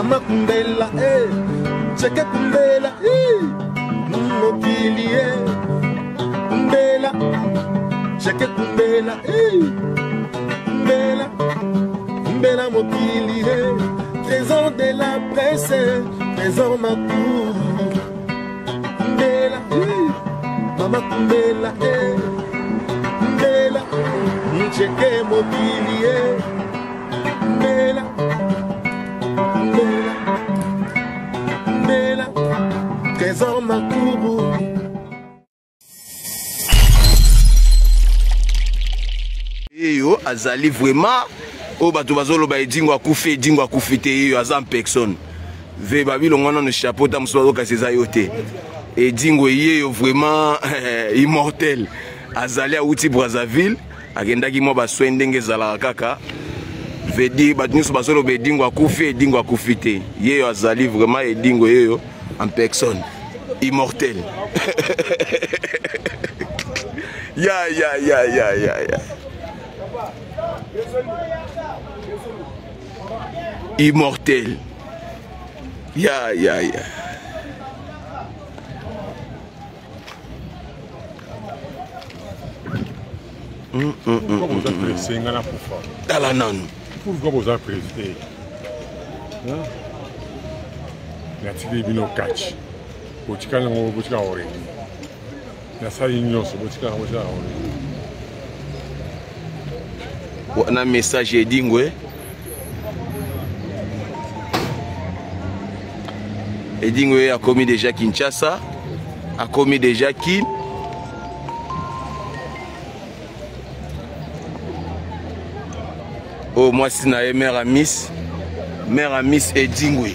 Mama Kumbela, Cheke Kumbela, Mokili, Kumbela, Cheke Kumbela, Kumbela, Kumbela Mokili, trésor de la presse, trésor Makou, Kumbela, Mama Kumbela, Kumbela, Cheke Mokili, Kumbela, Kumbela, Kumbela, trésor Makourou. Yo azali vraiment o bato bazolo ba edingwa kufi te yo azam personne ve babilo ngwana no chapeau ta muso ka seza yote edingwe yo vraiment immortel azali auti Brazzaville agendaki mo ba soin ndenge zala kaka ve di bato nyuso bazolo ba edingwa kufi te yo azali vraiment edingwe yo en personne immortel. Ya. Immortel. Ya. Talanano. Pourquoi vous avez présidé? La télé bino catch. Botika ngo botika ore. La salle nyonso botika ore. Wana message edingwe. Edingwe a commis déjà Kinshasa, a commis déjà Kin. Oh, moi c'est na mère à Miss Edingwe.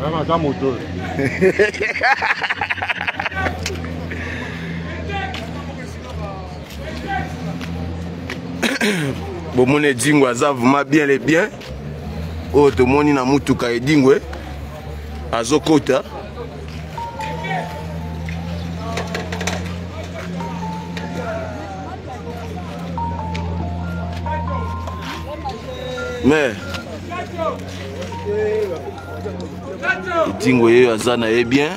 Madame moto. Bon, mon Edingwe a vraiment bien les biens. Oh, tout le monde na mutuka Edingwe azokota. Mais Edingwe yo azana e bien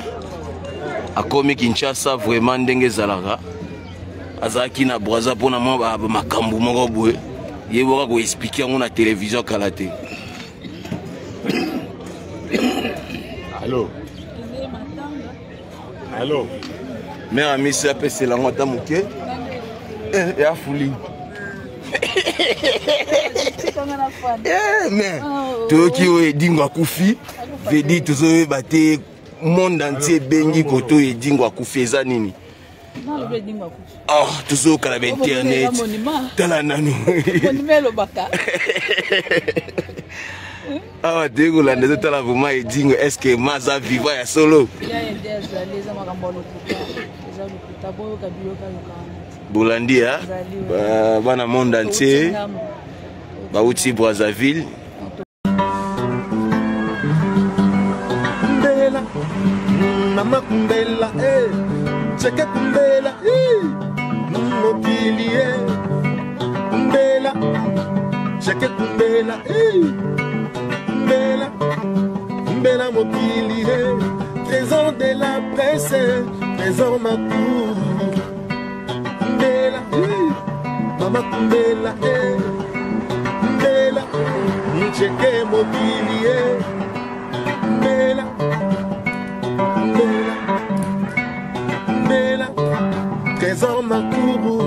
akomi Kinshasa vraiment ndenge zalaka azaki na Brazza pona mwa makambu moko boye yeboka ko expliquer ngo na télévision kala te. Allô. Mère ami se appelle c'est la ngota muke. Et a fouli. Mais to ki o edingwa kufi vedi tozo bate monde entier bengi koto edingwa kufi eza nini? Oh, tozo kala internet. Tala nanu. Ah, dégo la ndeze tala vraiment edingwa est-ce que maza vivant ya solo? Bolandi ya bana monde entier bauti Brazzaville. Kumbela, Mama Kumbela, Cheke Kumbela, Mokili, Kumbela, Cheke Kumbela, Kumbela, Kumbela Mokili, trésor de la presse, trésor Makou. Kumbela, Mama Kumbela, Kumbela, Cheke Mokili, Kumbela, Kumbela, Kumbela, trésor Makourou.